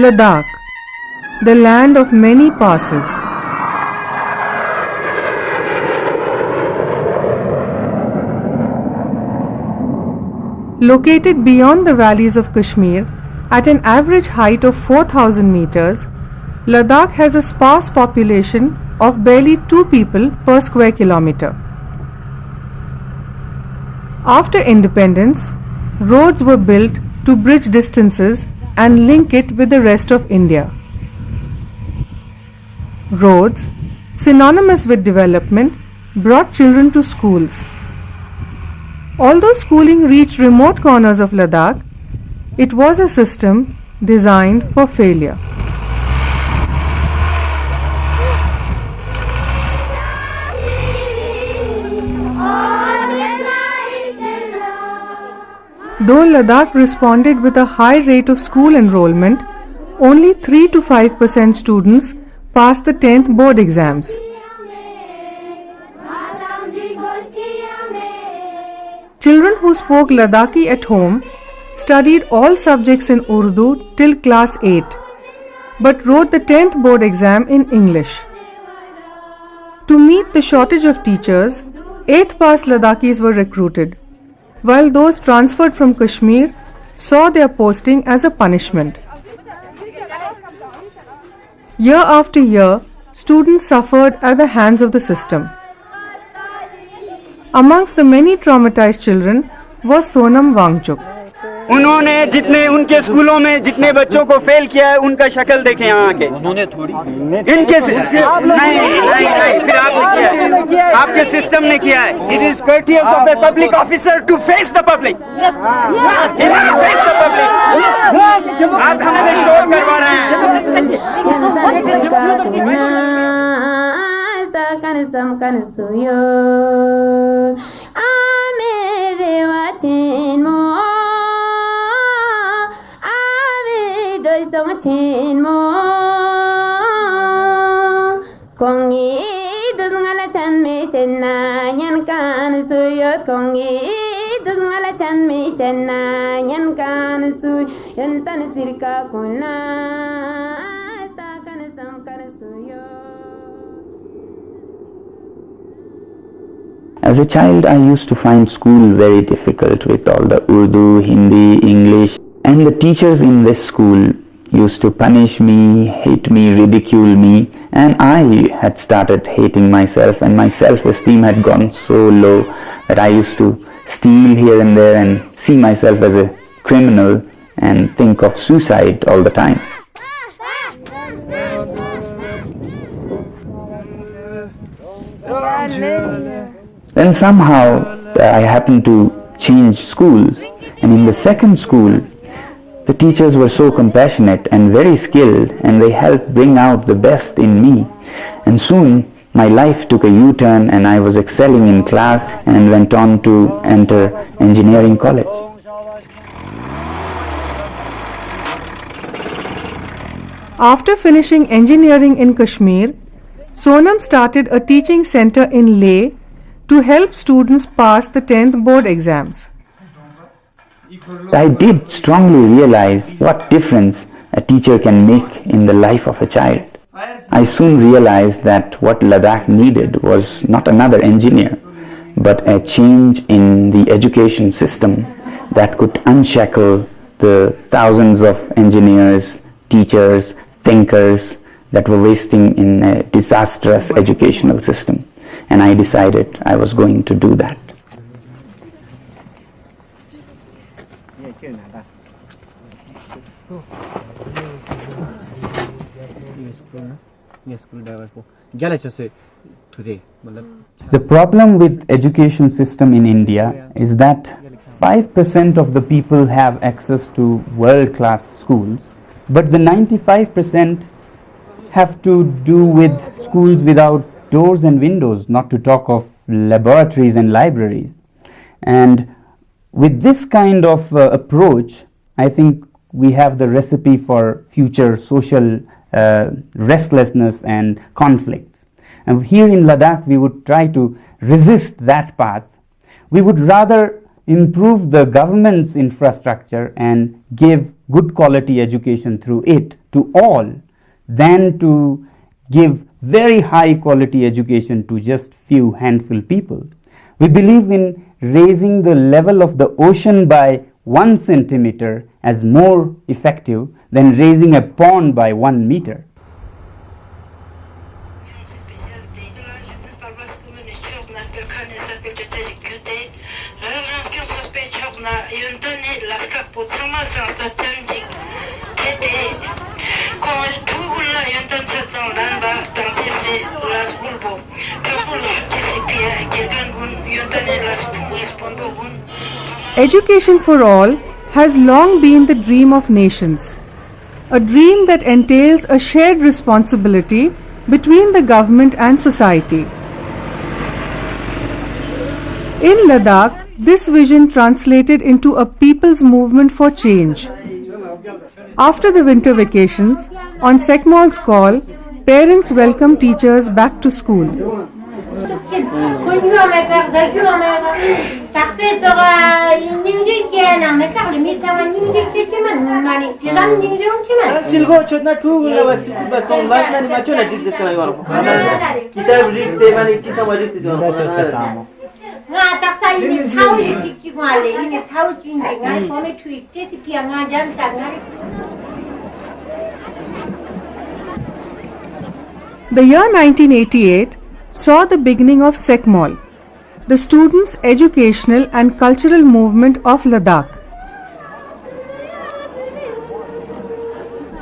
Ladakh, the land of many passes. Located beyond the valleys of Kashmir, at an average height of 4,000 meters, Ladakh has a sparse population of barely 2 people per square kilometer. After independence, roads were built to bridge distances and link it with the rest of India. Roads, synonymous with development, brought children to schools. Although schooling reached remote corners of Ladakh, it was a system designed for failure. Though Ladakh responded with a high rate of school enrollment, only 3 to 5% students passed the 10th board exams. Children who spoke Ladakhi at home studied all subjects in Urdu till class 8, but wrote the 10th board exam in English. To meet the shortage of teachers, 8th pass Ladakhis were recruited, while those transferred from Kashmir saw their posting as a punishment. Year after year, students suffered at the hands of the system. Amongst the many traumatized children was Sonam Wangchuk. उन्होंने जितने उनके स्कूलों में जितने बच्चों को fail किया है उनका शक्ल देखें यहाँ के उन्होंने थोड़ी इनके नहीं फिर आपने किया है आपके सिस्टम ने किया है it is courteous of a public officer to face the public he must face the public आप हमसे शोर करवा रहे हैं Tin mo kongi dusngala chan me senna nyan kan suyot kongi dusngala chan me senna nyan kan suy yantan sirka kunna sta kan sam kan suyot. As a child, I used to find school very difficult with all the Urdu, Hindi, English, and the teachers in this school used to punish me, hate me, ridicule me, and I had started hating myself, and my self-esteem had gone so low that I used to steal here and there and see myself as a criminal and think of suicide all the time. Then somehow I happened to change schools, and in the second school the teachers were so compassionate and very skilled, and they helped bring out the best in me. And soon my life took a U-turn, and I was excelling in class and went on to enter engineering college. After finishing engineering in Kashmir, Sonam started a teaching center in Leh to help students pass the 10th board exams. I did strongly realize what difference a teacher can make in the life of a child. I soon realized that what Ladakh needed was not another engineer, but a change in the education system that could unshackle the thousands of engineers, teachers, thinkers that were wasting in a disastrous educational system. And I decided I was going to do that. The problem with education system in India is that 5% of the people have access to world-class schools, but the 95% have to do with schools without doors and windows, not to talk of laboratories and libraries. And with this kind of approach, I think we have the recipe for future social restlessness and conflicts. And here in Ladakh, we would try to resist that path. We would rather improve the government's infrastructure and give good quality education through it to all than to give very high quality education to just few handful people. We believe in raising the level of the ocean by 1 centimeter as more effective than raising a pond by 1 meter. Education for all has long been the dream of nations, a dream that entails a shared responsibility between the government and society. In Ladakh, this vision translated into a people's movement for change. After the winter vacations, on SECMOL's call, parents welcomed teachers back to school. The year 1988 saw the beginning of SECMOL, the students' educational and cultural movement of Ladakh.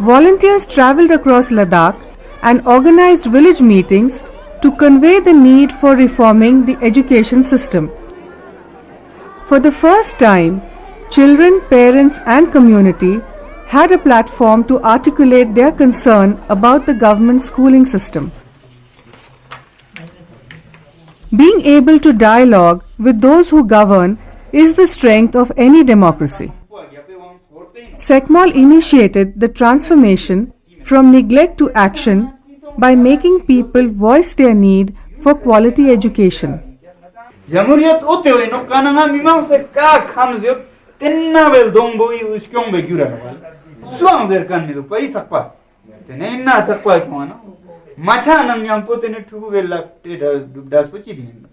Volunteers travelled across Ladakh and organised village meetings to convey the need for reforming the education system. For the first time, children, parents and community had a platform to articulate their concern about the government schooling system. Being able to dialogue with those who govern is the strength of any democracy. SECMOL initiated the transformation from neglect to action by making people voice their need for quality education. Jamhuriyat ote hoy no kananga mimang se ka khamzyot tenna bel dongboi uskyong be gyura no suang zer kan nidu pai sakpa tene na sakpa ko no macha nam nyam potene thugu bella te das pochi din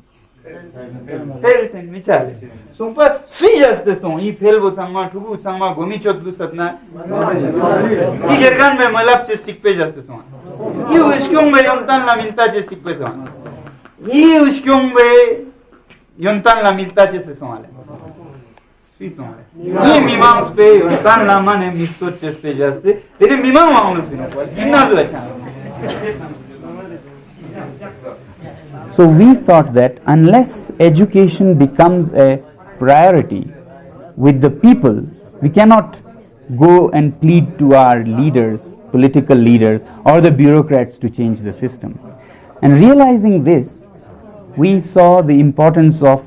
tel sen michal sumpa sujas de son I felbo sangma thugu sangma gomi chodlu satna I gergan me malap chestik pe jas de son I uskyong be yontan la milta chestik pe son I uskyong be yontan la milta chestik son Sui son I mimang pe yontan la mane misto chespe jas de tene mimang maung sino inna do acha So we thought that unless education becomes a priority with the people, we cannot go and plead to our leaders, political leaders or the bureaucrats to change the system. And realizing this, we saw the importance of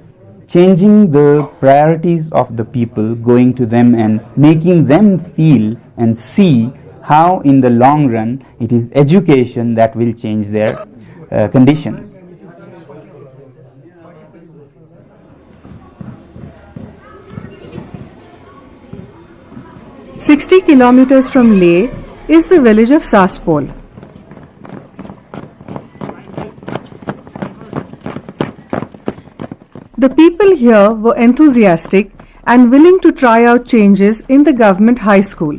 changing the priorities of the people, going to them and making them feel and see how in the long run it is education that will change their conditions. "60 kilometers from Leh is the village of Saspol. The people here were enthusiastic and willing to try out changes in the government high school.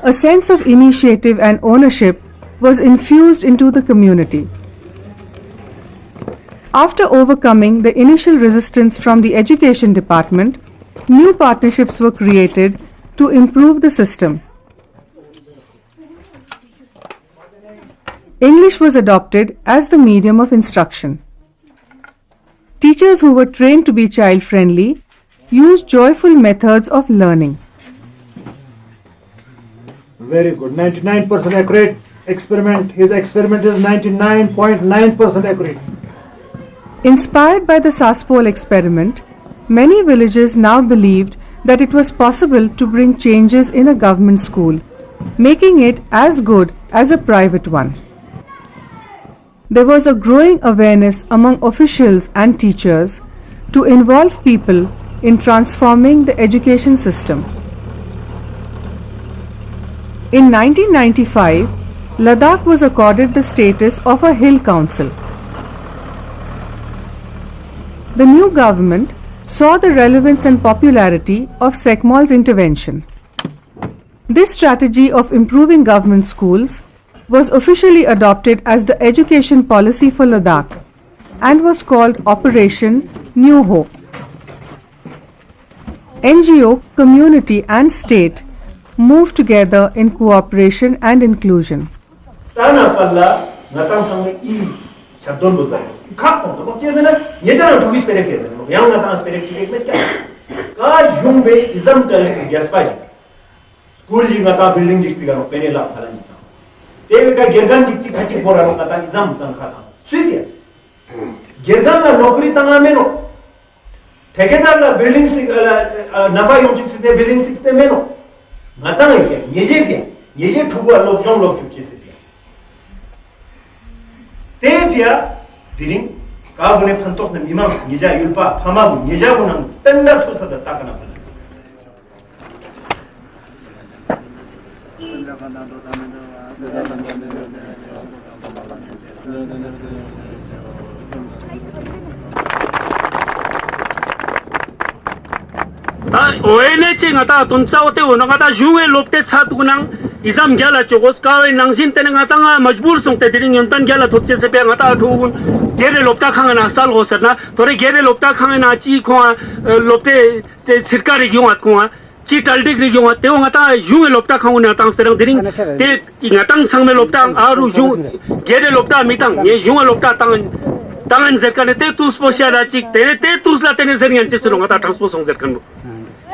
A sense of initiative and ownership was infused into the community. After overcoming the initial resistance from the education department, new partnerships were created to improve the system. English was adopted as the medium of instruction. Teachers who were trained to be child-friendly used joyful methods of learning. Very good. 99% accurate experiment. His experiment is 99.9% accurate. Inspired by the Saspol experiment, many villages now believed that it was possible to bring changes in a government school, making it as good as a private one. There was a growing awareness among officials and teachers to involve people in transforming the education system. In 1995, Ladakh was accorded the status of a hill council. The new government saw the relevance and popularity of SECMOL's intervention. This strategy of improving government schools was officially adopted as the education policy for Ladakh and was called Operation New Hope. NGO, community and state moved together in cooperation and inclusion. Tana palla natang sang I chabdon bozay. Khap to chezena yezana tugis pere fezena. Yang natang pere chike met kya. Ka jumbe izam tale yaspai. School ji ngata building ji tigano pene la phala ni. Teve ka gergan ji khachi borano kata izam tan khata. Suifia. Gergan la nokri tanga meno. ठेकेदार ला building से नफा योंचिक से building से मेनो natang क्या ये ठुगु लोग जों लोग चुके से पिया तेविया दिरिंग का बने फंतोस ने मिमांस निजा युल्पा फमागु निजा गुनंग तंडर तो सदा ताकना बना ONC ngata tunsa ote wono ngata juwe lopte sat gunang izam gyala chogos kawe nangsin tene ngata nga majbur sungte diring yontan gyala thopche se pe ngata thugun gere lopta khangana sal ho sarna tore gere lopta khangana chi khwa lopte se sirkari gyuat khwa chi taldik ri gyuat te ngata juwe lopta khanguna tang serang diring te ngatang sangme lopta aru ju gere lopta mitang ye juwe lopta tangan zerkan te tus poshara chik te tus la tene zerian che sunga ta transport song zerkan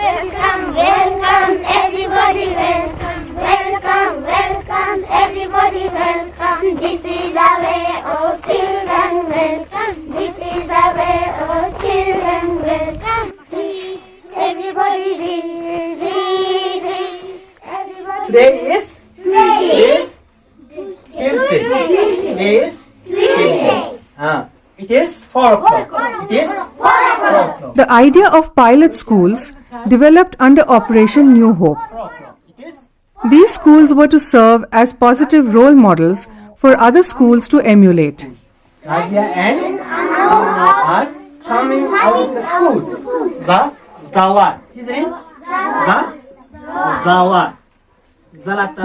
Welcome, welcome, everybody, welcome, welcome, welcome, everybody, welcome. This is our way of children, welcome. This is our way of children, welcome. See, everybody, see, everybody. Today is Tuesday. Today is Tuesday. It is 4 o'clock. It is 4 o'clock. The idea of pilot schools developed under Operation New Hope. These schools were to serve as positive role models for other schools to emulate. Nazia and are coming out of the school. Zawa. Zawa.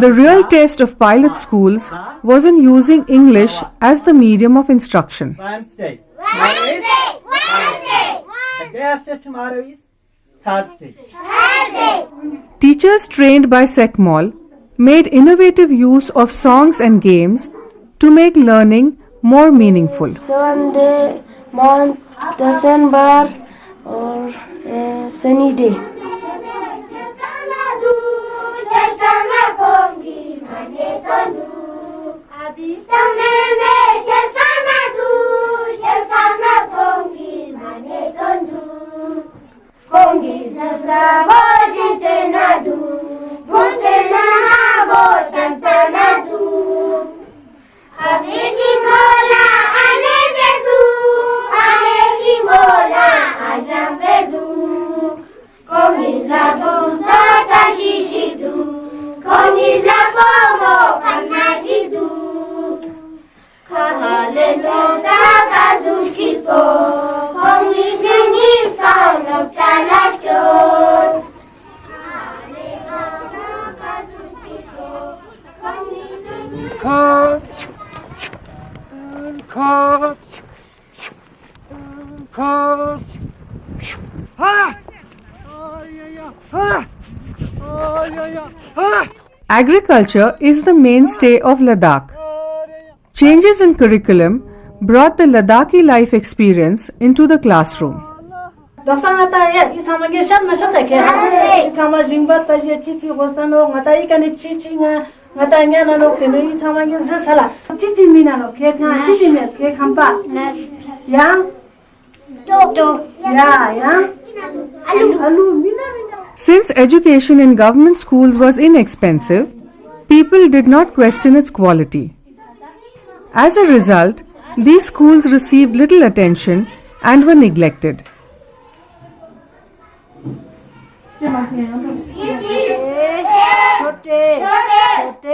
The real test of pilot schools was in using English as the medium of instruction. Wednesday. The day after tomorrow is Thursday. Teachers trained by SECMOL made innovative use of songs and games to make learning more meaningful. Sunday, month, December, or sunny day. Agriculture is the mainstay of Ladakh. Changes in curriculum brought the Ladakhi life experience into the classroom. Since education in government schools was inexpensive, people did not question its quality. As a result, these schools received little attention and were neglected. In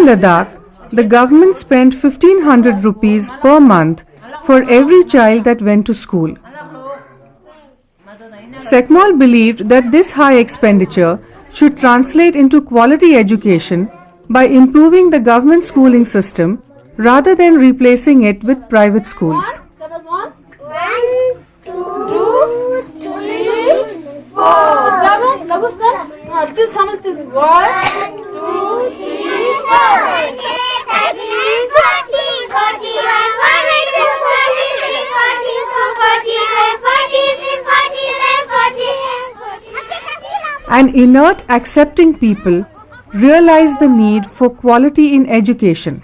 Ladakh, the government spent 1500 rupees per month for every child that went to school. Sekmal believed that this high expenditure should translate into quality education by improving the government schooling system rather than replacing it with private schools. 1, 2, 3, 4. Just how much is 1, 2, 3, 4. 39, 40, 41, 42, 43, 44, 45, 46, 47, 48. An inert, accepting people realized the need for quality in education.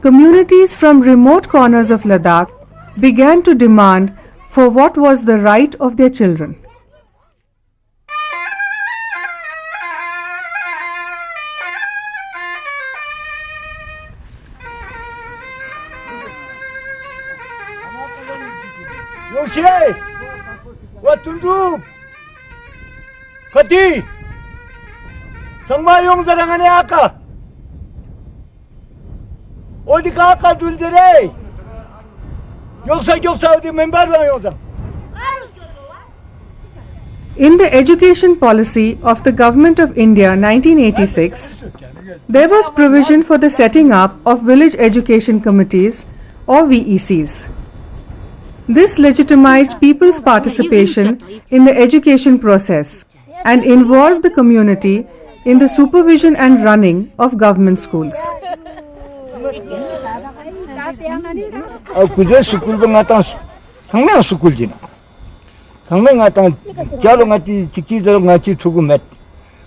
Communities from remote corners of Ladakh began to demand for what was the right of their children. Yoshie, what to do? Kati, 정말 용사랑하네 아까. 어디 가 아까 둘들이? 역사 어디 멤버랑 용사. In the education policy of the Government of India 1986, there was provision for the setting up of village education committees or VECs. This legitimized people's participation in the education process and involved the community in the supervision and running of government schools. 그제 스쿨방 갔다 상명 스쿨지나. 상명 갔다 자로 같이 지키도록 같이 두고 몇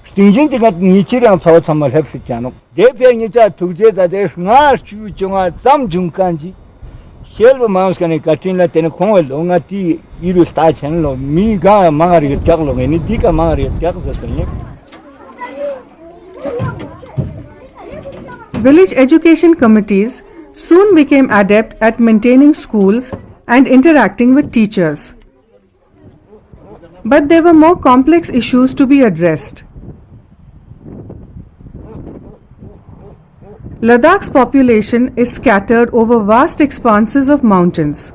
스팅진지 같은 이치랑 사와 참말 했었잖아. 대표님자 두제다 대 흥아 주정아 짬 중간지. 셀로 마우스간에 같은 때는 공을 롱아티 이루 스타천로 미가 망아리 작로 애니 디가 망아리 작었었네. Village education committees soon became adept at maintaining schools and interacting with teachers. But there were more complex issues to be addressed. Ladakh's population is scattered over vast expanses of mountains.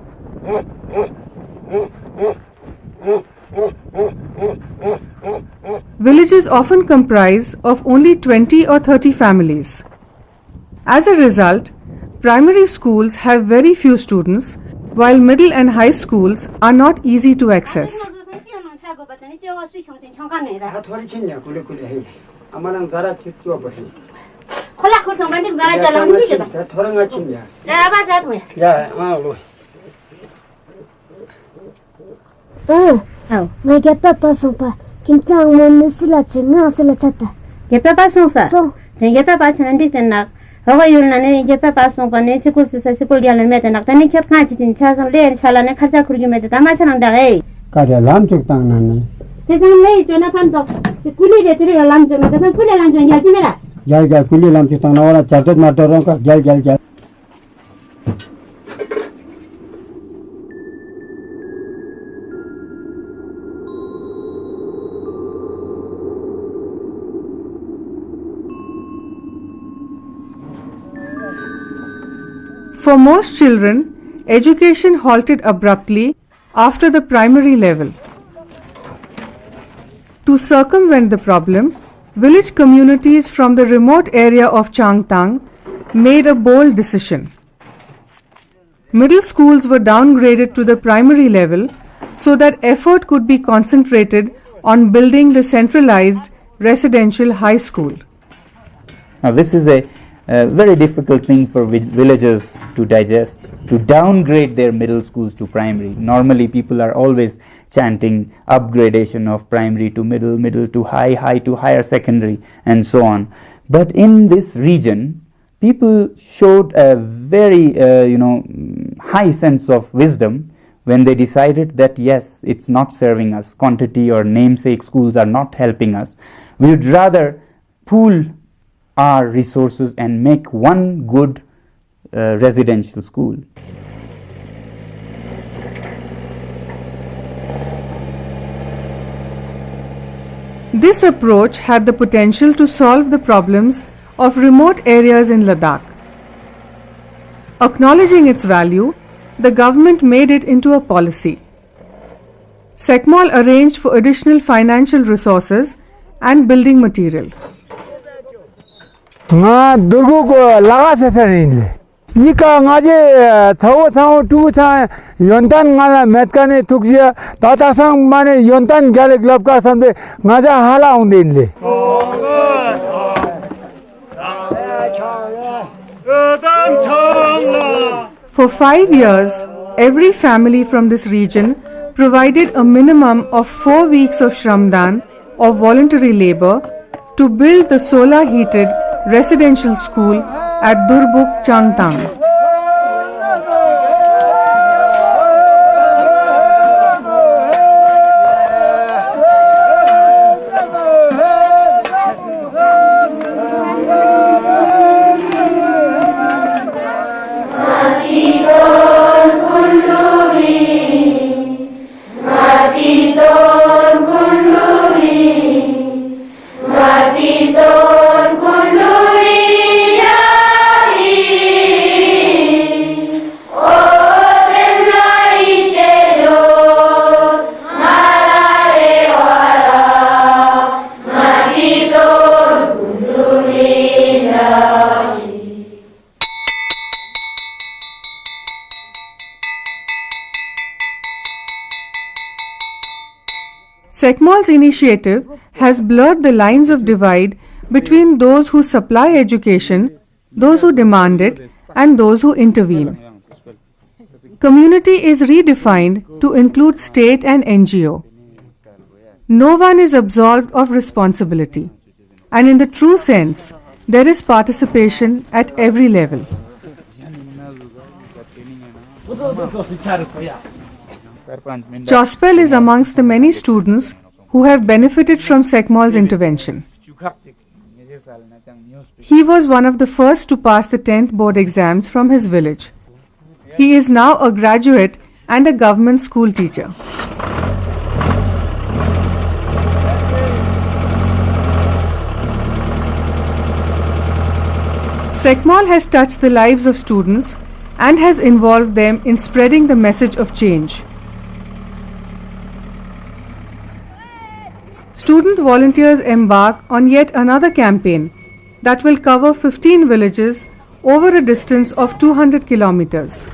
Villages often comprise of only 20 or 30 families. As a result, primary schools have very few students, while middle and high schools are not easy to access. मैं क्या पासों पर किंचांग में सिला चेंगा सिला चता ये पासों सा ये पासों नंदी तना हवा यूनाने ये पासों पर ने सिकुल से सिकुल यालन में तना तने क्या कांच चिन चासम ले चाला ने खसा खुर्गी में तना माचा नंदा है कार्य लाम चुकतांग नाने तेरे नहीं तो ना फंतो कुली दे तेरे लाम चुक में तेरे कुली लाम चुक याची मेरा जल कुली लाम चुकतांग ना वाला चाटत माटरों का जल For most children, education halted abruptly after the primary level. To circumvent the problem, village communities from the remote area of Changtang made a bold decision. Middle schools were downgraded to the primary level so that effort could be concentrated on building the centralized residential high school. Now this is a very difficult thing for villagers to digest, to downgrade their middle schools to primary. Normally people are always chanting upgradation of primary to middle, middle to high, high to higher secondary and so on. But in this region, people showed a very high sense of wisdom when they decided that yes, it's not serving us, quantity or namesake schools are not helping us. We would rather pool our resources and make one good residential school. This approach had the potential to solve the problems of remote areas in Ladakh. Acknowledging its value, the government made it into a policy. SECMOL arranged for additional financial resources and building material. nga dugu ko laga se sanin ika ngaje thaw tu sa yontan ngala metkane tukja tata sang mane yontan gale club ka sambe ngaja hala undin le For 5 years, every family from this region provided a minimum of 4 weeks of Shramdan or voluntary labor to build the solar-heated residential school at Durbuk Changtang. SECMOL's initiative has blurred the lines of divide between those who supply education, those who demand it, and those who intervene. Community is redefined to include state and NGO. No one is absolved of responsibility, and in the true sense, there is participation at every level. Chospel is amongst the many students who have benefited from SECMOL's intervention. He was one of the first to pass the 10th board exams from his village. He is now a graduate and a government school teacher. SECMOL has touched the lives of students and has involved them in spreading the message of change. Student volunteers embark on yet another campaign that will cover 15 villages over a distance of 200 kilometers.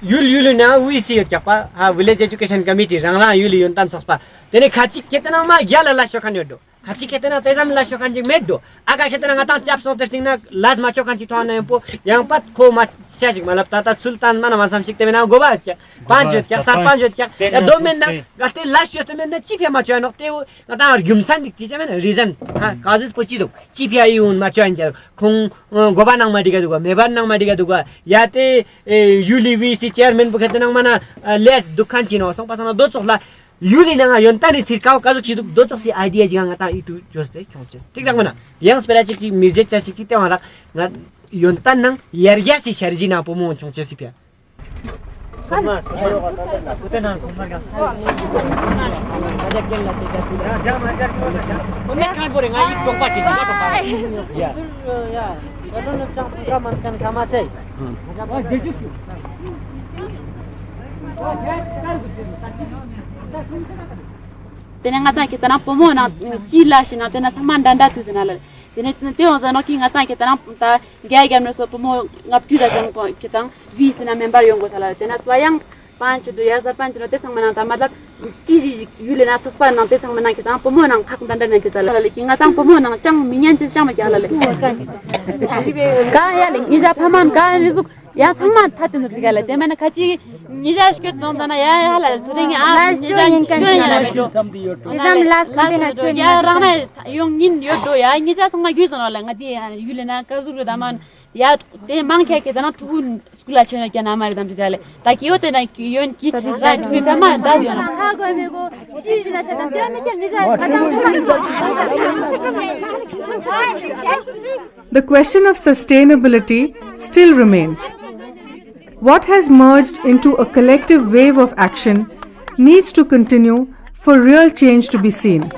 Yuli na we see chapa village education committee rangla yuli yontan sospa tene khachi ketana ma yala la shokan yodo khachi ketana tezam la shokan jing meddo aga ketana ngata chap so testing na laz ma chokan chi thana po yang pat kho ma chajik malap tata sultan mana masam sikte na goba cha panjot kya sar panjot kya ya do men na gate last year men na chipya ma chano te ngata argumsan dikti cha men reasons causes pochido chipya yun ma chan ja khung goba nang ma diga duga meban nang ma diga duga ya te yuli vi si chairman bu ketana mana le dukhan chino song pasana do chokla yuli na yontani sirkao kazu chi do chok si idea jinga ngata itu joste chonches tik dak mana yang spera chik si mirje cha chik te wala ngat yontan nang yerya si sharjina pomo chonches pia sama kutenan sumarga ajak jella se jam ajar ko me kan gore ngai kong pati ya ya kalau chang putra mankan kama chai tena ngata kita na pomona kila shina tena samanda ndatu zinala tena teo zano ki ngata kita na ta gaya no so pomo ngapida jang po kita vis na member yongo sala tena swayang 5 no tesang mananta matlab chiji yule na sospa na tesang manang kita pomona khak danda na kita la ki ngata pomona chang minyan chi chama kya la le ka ya le ija phaman ka rizuk ya samma thatin zigala temana khachi Nijash ke tondana ya halal tudeng a Exam last combination. ya rana yung nin yo do ya nijash ma gyuson la ngati yulena kazuru daman ya de manke ke dana tun skula chena ke na mari dam digale taki yote na yon ki right we tama da yo ha go mego ji na shatan de me ke nijash The question of sustainability still remains. What has merged into a collective wave of action needs to continue for real change to be seen.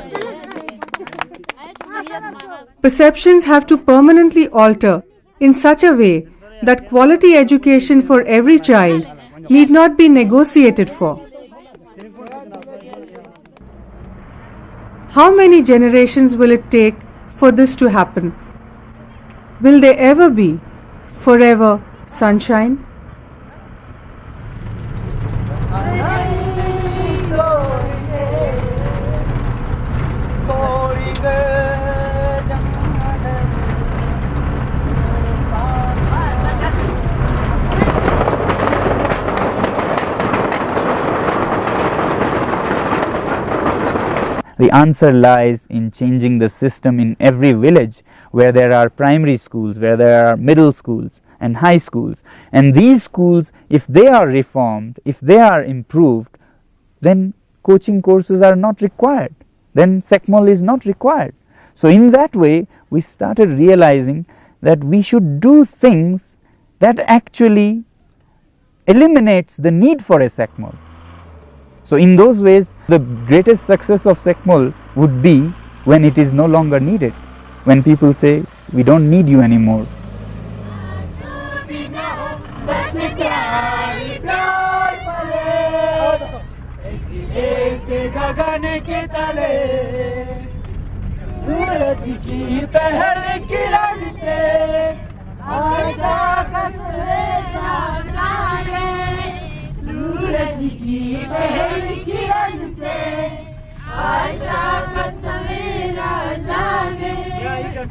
Perceptions have to permanently alter in such a way that quality education for every child need not be negotiated for. How many generations will it take for this to happen? Will there ever be forever sunshine? The answer lies in changing the system in every village where there are primary schools, where there are middle schools and high schools. And these schools, if they are reformed, if they are improved, then coaching courses are not required. Then SECMOL is not required. So in that way, we started realizing that we should do things that actually eliminates the need for a SECMOL. So in those ways, the greatest success of SECMOL would be when it is no longer needed. When people say, we don't need you anymore.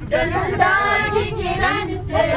Jalandhar की किरण से